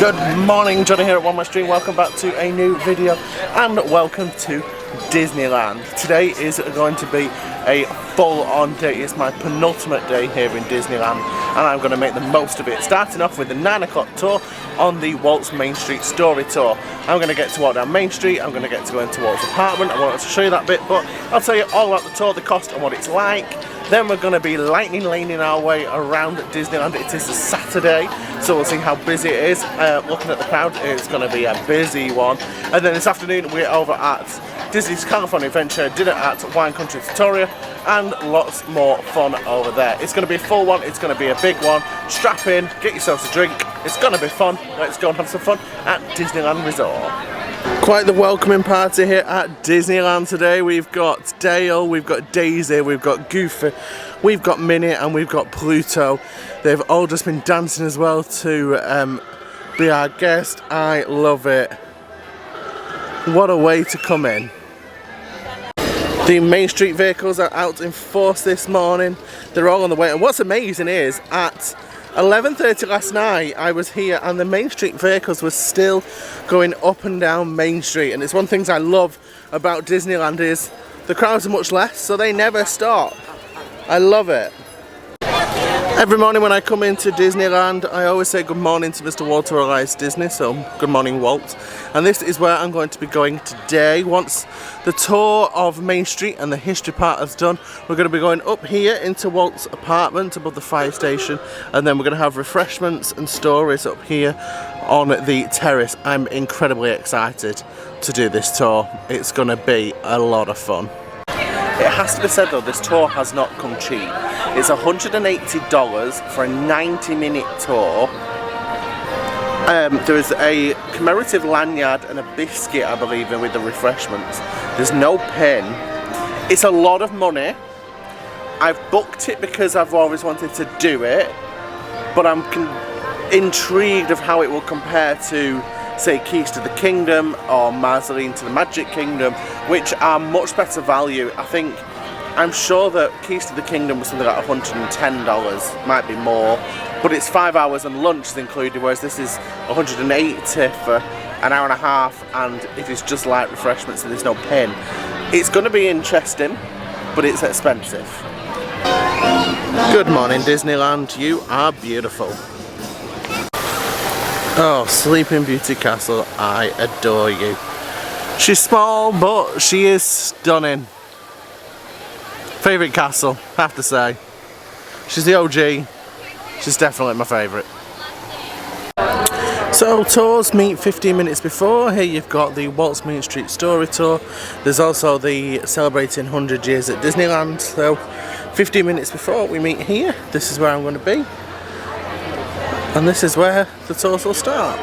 Good morning, Jonny here at Walts Mainstreet. Welcome back to a new video and welcome to Disneyland. Today is going to be a full-on day. It's my penultimate day here in Disneyland and I'm going to make the most of it. Starting off with the 9 o'clock tour on the Walts Main Street story tour. I'm going to get to walk down Main Street, I'm going to get to go into Walt's apartment. I wanted to show you that bit, but I'll tell you all about the tour, the cost and what it's like. Then we're going to be lightning laning our way around Disneyland. It is a Saturday, so we'll see how busy it is. Looking at the crowd, it's going to be a busy one. And then this afternoon we're over at Disney's California Adventure, dinner at Wine Country Tutorial, and lots more fun over there. It's going to be a full one, it's going to be a big one. Strap in, get yourselves a drink, it's going to be fun. Let's go and have some fun at Disneyland Resort. Quite the welcoming party here at Disneyland today. We've got Dale, we've got Daisy, we've got Goofy, we've got Minnie and we've got Pluto. They've all just been dancing as well to be our guest. I love it. What a way to come in. The Main Street vehicles are out in force this morning. They're all on the way, and what's amazing is at 11:30 last night I was here and the Main Street vehicles were still going up and down Main Street, and it's one of the things I love about Disneyland is the crowds are much less, so they never stop. I love it. Every morning when I come into Disneyland I always say good morning to Mr. Walter Elias Disney, so good morning Walt. And this is where I'm going to be going today. Once the tour of Main Street and the history part is done, we're going to be going up here into Walt's apartment above the fire station, and then we're going to have refreshments and stories up here on the terrace. I'm incredibly excited to do this tour. It's going to be a lot of fun. It has to be said though, this tour has not come cheap. It's $180 for a 90-minute tour. There is a commemorative lanyard and a biscuit, I believe, with the refreshments. There's no pin. It's a lot of money. I've booked it because I've always wanted to do it, but I'm intrigued of how it will compare to, say, Keys to the Kingdom or Marceline to the Magic Kingdom, which are much better value. I'm sure that Keys to the Kingdom was something like $110, might be more, but it's 5 hours and lunch is included, whereas this is $180 for an hour and a half, and it is just light refreshments and there's no pin. It's going to be interesting, but it's expensive. Good morning Disneyland, you are beautiful. Oh, Sleeping Beauty Castle, I adore you. She's small, but she is stunning. Favourite castle, I have to say. She's the OG. She's definitely my favourite. So tours meet 15 minutes before. Here you've got the Walts Main Street story tour. There's also the celebrating 100 years at Disneyland. So 15 minutes before we meet here, this is where I'm going to be. And this is where the tours will start.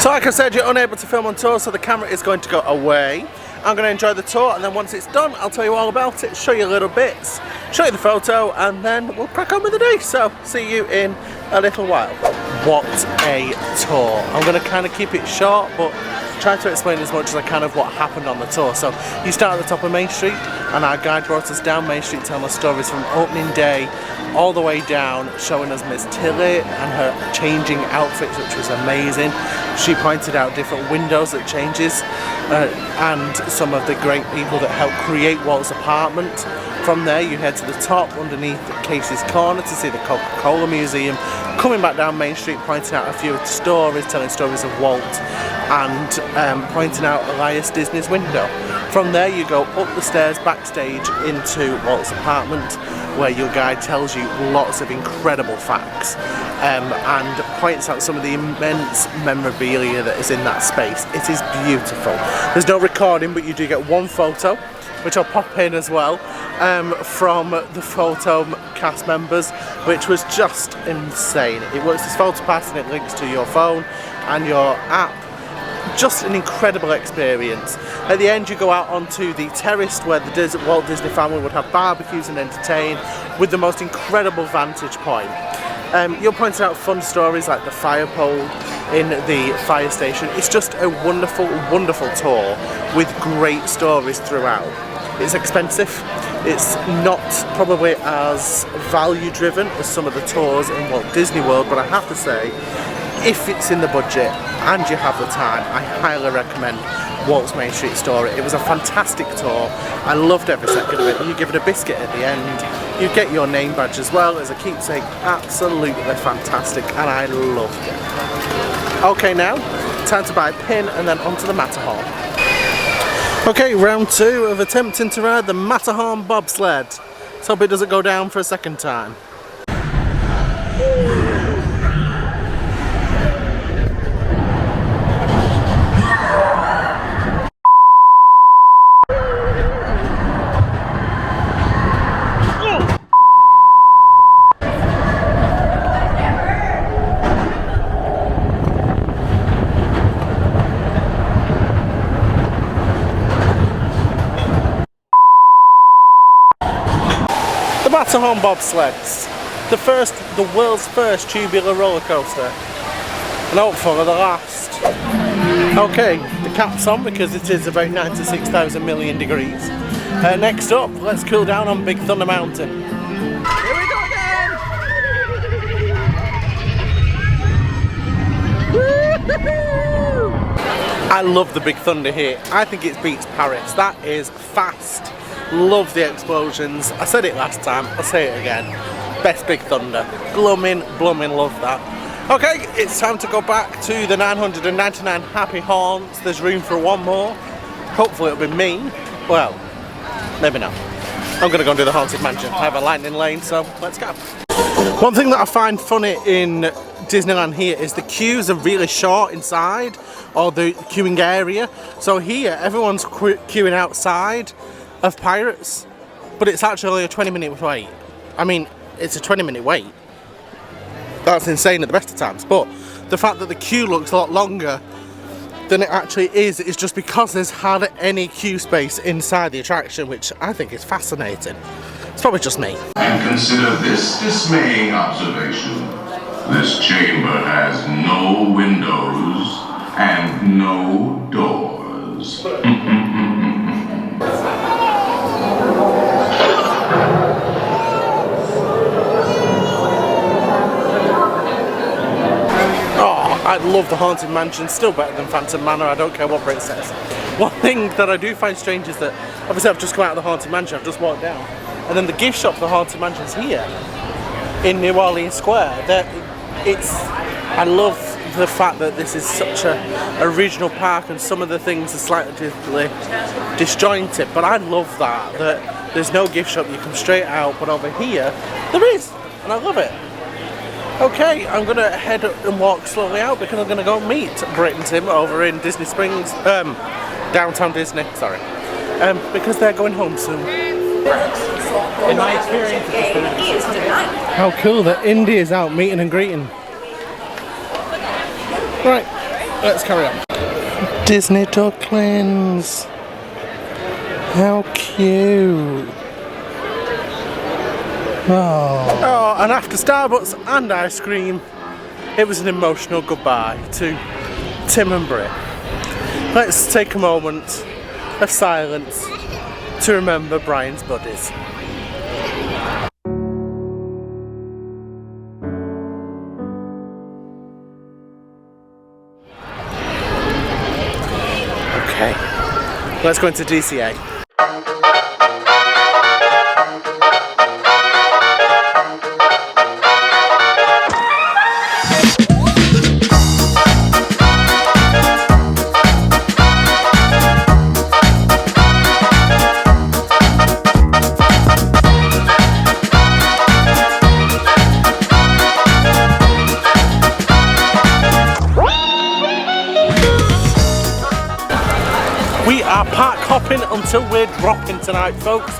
So like I said, you're unable to film on tour, so the camera is going to go away. I'm going to enjoy the tour, and then once it's done I'll tell you all about it, show you little bits, show you the photo, and then we'll crack on with the day. So see you in a little while. What a tour. I'm going to kind of keep it short but try to explain as much as I can of what happened on the tour. So you start at the top of Main Street and our guide brought us down Main Street telling us stories from opening day all the way down, showing us Miss Tilly and her changing outfits, which was amazing. She pointed out different windows that changes and some of the great people that helped create Walt's apartment. From there you head to the top underneath Casey's Corner to see the Coca-Cola Museum, coming back down Main Street pointing out a few stories, telling stories of Walt, and pointing out Elias Disney's window. From there you go up the stairs backstage into Walt's apartment, where your guide tells you lots of incredible facts and points out some of the immense memorabilia that is in that space. It is beautiful. There's no recording, but you do get one photo, which I'll pop in as well, from the photo cast members, which was just insane. It works as photo pass and it links to your phone and your app. Just an incredible experience. At the end you go out onto the terrace where the Walt Disney family would have barbecues and entertain, with the most incredible vantage point. You're pointing out fun stories like the fire pole in the fire station. It's just a wonderful, wonderful tour with great stories throughout. It's expensive. It's not probably as value driven as some of the tours in Walt Disney World, but I have to say if it's in the budget and you have the time, I highly recommend Walts Main Street Story. It was a fantastic tour. I loved every second of it. You give it a biscuit at the end. You get your name badge as well as a keepsake. Absolutely fantastic, and I loved it. Okay, now time to buy a pin and then onto the Matterhorn. Okay, round 2 of attempting to ride the Matterhorn bobsled. Let's hope it doesn't go down for a second time. The Matterhorn bobsleds, the world's first tubular roller coaster, and hopefully the last. Okay, the cap's on because it is about 96,000 million degrees. Next up, let's cool down on Big Thunder Mountain. Here we go again! I love the Big Thunder here. I think it beats Paris. That is fast. Love the explosions. I said it last time, I'll say it again. Best Big Thunder. Blooming love that. Okay, it's time to go back to the 999 happy haunts. There's room for one more. Hopefully it'll be me. Well, maybe not. I'm gonna go and do the Haunted Mansion. I have a lightning lane, so let's go. One thing that I find funny in Disneyland here is the queues are really short inside, or the queuing area. So here, everyone's queuing outside of Pirates, but it's actually a 20-minute wait. I mean, it's a 20-minute wait. That's insane at the best of times, but the fact that the queue looks a lot longer than it actually is just because there's hardly any queue space inside the attraction, which I think is fascinating. It's probably just me. And consider this dismaying observation. This chamber has no windows and no doors. I love the Haunted Mansion, still better than Phantom Manor, I don't care what Brit says. One thing that I do find strange is that, obviously I've just come out of the Haunted Mansion, I've just walked down, and then the gift shop for the Haunted Mansion's here, in New Orleans Square. I love the fact that this is such a regional park and some of the things are slightly disjointed, but I love that there's no gift shop, you come straight out, but over here, there is, and I love it. Okay, I'm going to head and walk slowly out because I'm going to go meet Brit and Tim over in Disney Springs, downtown Disney, sorry, because they're going home soon. In my experience, how cool that Indy is out meeting and greeting. Right, let's carry on. Disney ducklings, how cute. Oh, and after Starbucks and ice cream, it was an emotional goodbye to Tim and Brit. Let's take a moment of silence to remember Brian's buddies. Okay, let's go into DCA. We are park hopping until we're dropping tonight, folks.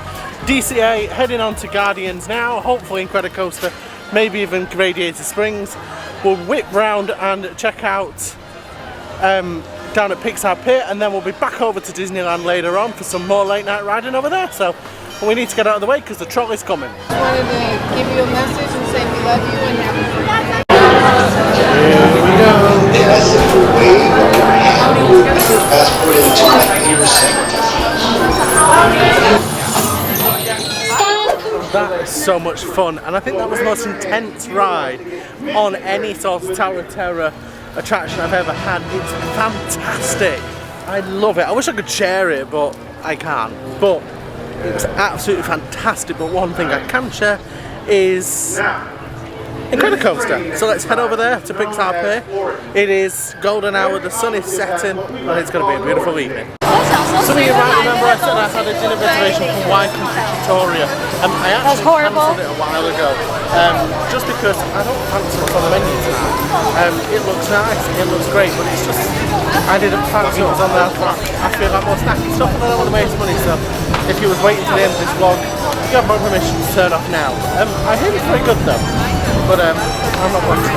DCA heading on to Guardians now, hopefully Incredicoaster, maybe even Radiator Springs. We'll whip round and check out down at Pixar Pier, and then we'll be back over to Disneyland later on for some more late night riding over there. So we need to get out of the way because the trolley's coming. I wanted to give you a message and say we love you and happy. Here we go. That is so much fun, and I think that was the most intense ride on any sort of Tower of Terror attraction I've ever had. It's fantastic. I love it. I wish I could share it, but I can't. But it was absolutely fantastic. But one thing I can share is Incredicoaster. So let's head over there to Pixar Pier. It is golden hour, the sun is setting, and it's going to be a beautiful evening. Some of you might remember I said I had a dinner reservation for Y Country Victoria. I actually cancelled it a while ago, just because I don't fancy what's on the menu tonight. It looks nice, it looks great, but it's just, I didn't fancy what was on there. I feel like more snacky stuff and I don't want to waste money, so if you was waiting to the end of this vlog, you have my permission to turn off now. I hear it's very good though, but I'm not going to.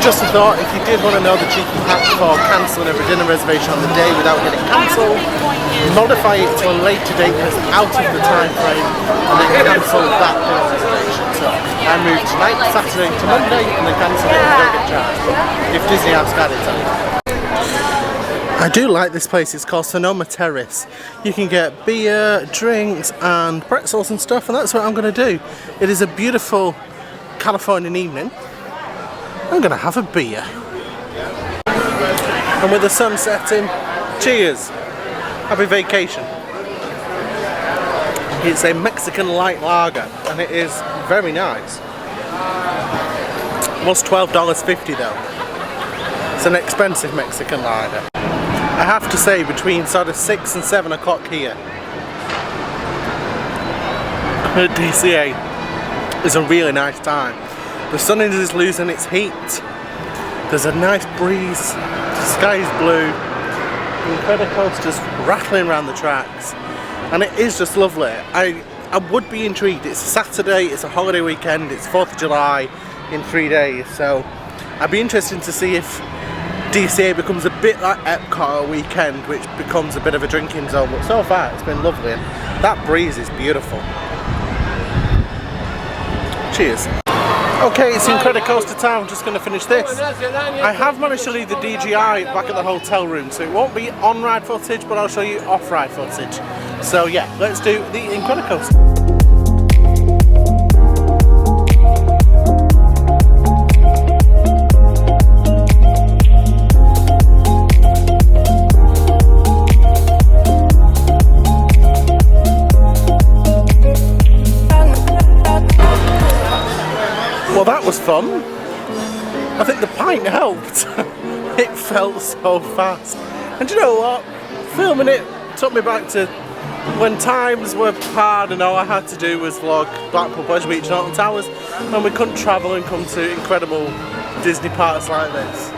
Just a thought, if you did want to know the cheeky hack for cancelling every dinner reservation on the day without getting cancelled, modify it to a later date that's out of the time frame and then cancel that dinner reservation. So I moved tonight, Saturday to Monday, and then cancel it and don't get charged. If Disney have got it on. I do like this place. It's called Sonoma Terrace. You can get beer, drinks and pretzels and stuff, and that's what I'm going to do. It is a beautiful Californian evening. I'm going to have a beer. And with the sun setting, cheers. Happy vacation. It's a Mexican light lager and it is very nice. Was $12.50 though. It's an expensive Mexican lager. I have to say, between sort of 6 and 7 o'clock here at DCA is a really nice time. The sun is losing its heat. There's a nice breeze. The sky is blue. The Incredicoaster's rattling around the tracks, and it is just lovely. I would be intrigued. It's a Saturday. It's a holiday weekend. It's 4th of July in 3 days. So I'd be interested to see if DCA becomes a bit like Epcot weekend, which becomes a bit of a drinking zone. But so far, it's been lovely. And that breeze is beautiful. Cheers. Okay, it's Incredicoaster time. I'm just going to finish this. I have managed to leave the DJI back at the hotel room, so it won't be on-ride footage, but I'll show you off-ride footage. So yeah, let's do the Incredicoaster. Well, that was fun. I think the pint helped. It felt so fast. And do you know what? Filming it took me back to when times were hard and all I had to do was vlog Blackpool Pleasure Beach and Alton Towers, when we couldn't travel and come to incredible Disney parks like this.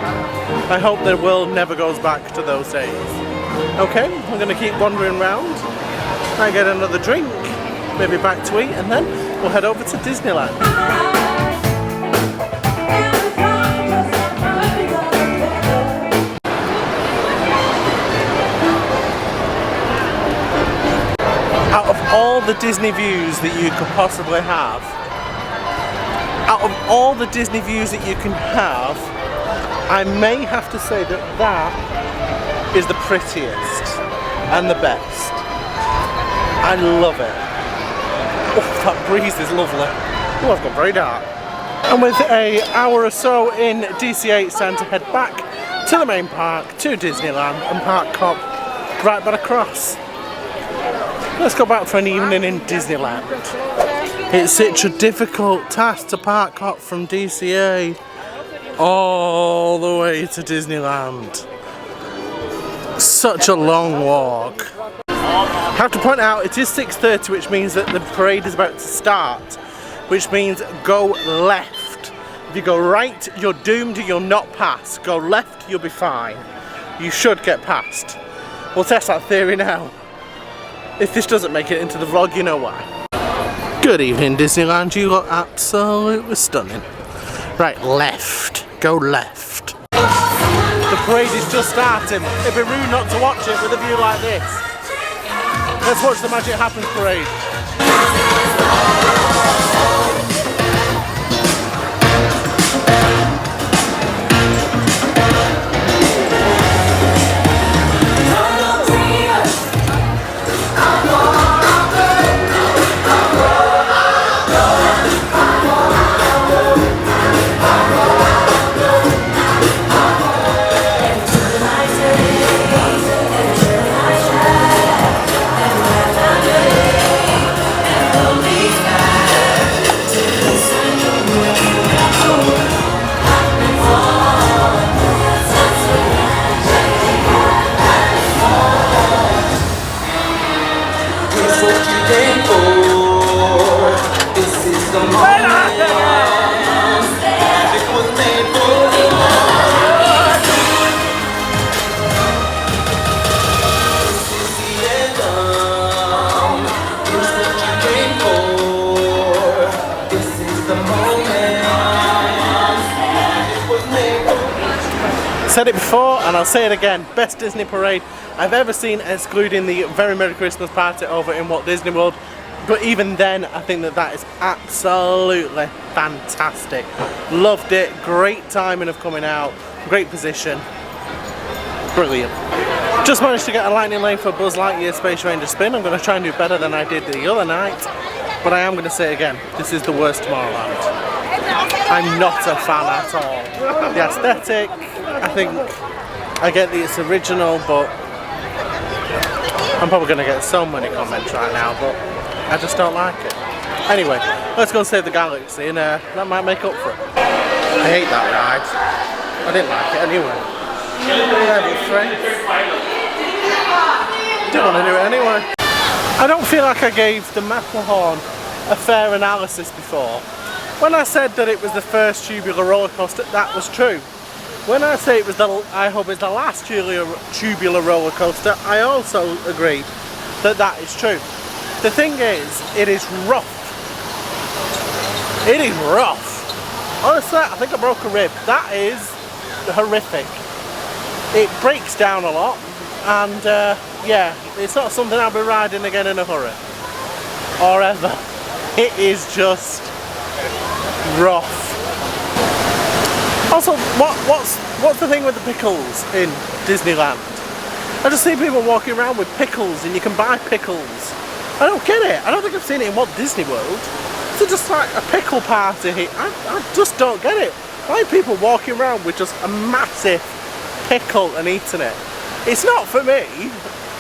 I hope the world never goes back to those days. Okay, we're going to keep wandering around. I get another drink, maybe back to eat, and then we'll head over to Disneyland. Out of all the Disney views that you could possibly have, out of all the Disney views that you can have, I may have to say that that is the prettiest and the best. I love it. Oh, that breeze is lovely. Oh, I've got very dark. And with an hour or so in DCA, it's time to head back to the main park, to Disneyland, and park cop right by across. Let's go back for an evening in Disneyland. It's such a difficult task to park hop from DCA all the way to Disneyland. Such a long walk. I have to point out it is 6:30, which means that the parade is about to start, which means go left. If you go right, you're doomed, you'll not pass. Go left, you'll be fine. You should get past. We'll test that theory now. If this doesn't make it into the vlog, you know why. Good evening, Disneyland. You look absolutely stunning. Right, left. Go left. The parade is just starting. It'd be rude not to watch it with a view like this. Let's watch the Magic Happens parade. Said it before and I'll say it again, best Disney parade I've ever seen, excluding the Very Merry Christmas party over in Walt Disney World. But even then, I think that is absolutely fantastic. Loved it, great timing of coming out, great position, brilliant. Just managed to get a lightning lane for Buzz Lightyear Space Ranger spin. I'm going to try and do better than I did the other night, but I am going to say again, this is the worst Tomorrowland. I'm not a fan at all. The aesthetic, I think, I get that it's original, but I'm probably going to get so many comments right now, but I just don't like it. Anyway, let's go and save the galaxy and that might make up for it. I hate that ride. I didn't like it anyway. Level 3. Didn't want to do it anyway. I don't feel like I gave the Matterhorn a fair analysis before. When I said that it was the first tubular roller coaster, that was true. When I say it was I hope it's the last tubular roller coaster, I also agree that that is true. The thing is, it is rough. It is rough. Honestly, I think I broke a rib. That is horrific. It breaks down a lot, and yeah, it's not something I'll be riding again in a hurry. Or ever. It is just rough. Also, what's the thing with the pickles in Disneyland? I just see people walking around with pickles, and you can buy pickles. I don't get it. I don't think I've seen it in Walt Disney World. It's just like a pickle party here. I just don't get it. Why are people walking around with just a massive pickle and eating it? It's not for me.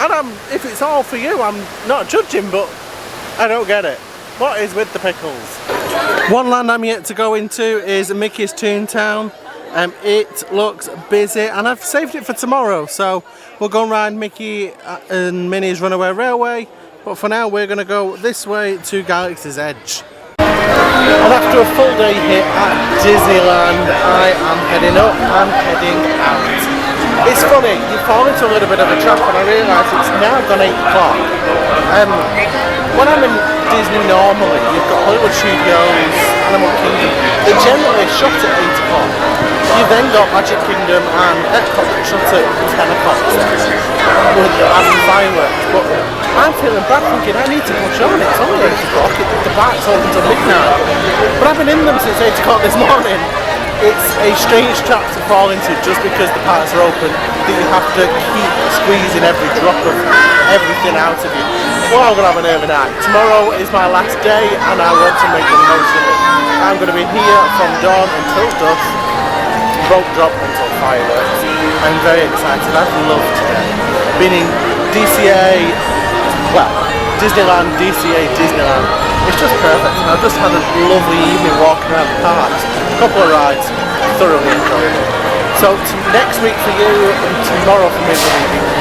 And if it's all for you, I'm not judging, but I don't get it. What is with the pickles? One land I'm yet to go into is Mickey's Toontown. It looks busy, and I've saved it for tomorrow, so we'll go and ride Mickey and Minnie's Runaway Railway. But for now, we're going to go this way to Galaxy's Edge. And after a full day here at Disneyland, I am heading up and heading out. It's funny, you fall into a little bit of a trap, and I realise it's now gone 8 o'clock. When I'm in Disney normally, you've got Hollywood Studios, Animal Kingdom, they generally shut at 8 o'clock. You've then got Magic Kingdom and Epcot that shut at 10 o'clock with having fireworks. But I'm feeling bad thinking I need to push on, it's only 8 o'clock, the park's open till midnight. But I've been in them since 8 o'clock this morning. It's a strange trap to fall into just because the parks are open, that you have to keep squeezing every drop of everything out of you. Well, I'm going to have an early night. Tomorrow is my last day and I want to make the most of it. I'm going to be here from dawn until dusk, rope drop until fireworks. I'm very excited. I've loved today. Been in DCA, well, Disneyland, DCA, Disneyland. It's just perfect. I've just had a lovely evening walking around the parks. A couple of rides, thoroughly enjoyed it. So next week for you and tomorrow for me,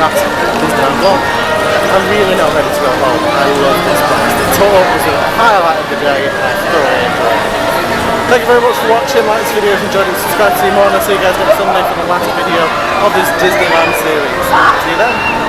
that's Disneyland vlog. I'm really not ready to go home. I love this place. The tour was a highlight of the day and I thoroughly enjoyed it. Thank you very much for watching. Like this video if you enjoyed it, subscribe to see more, and I'll see you guys next Sunday for the last video of this Disneyland series. See you then.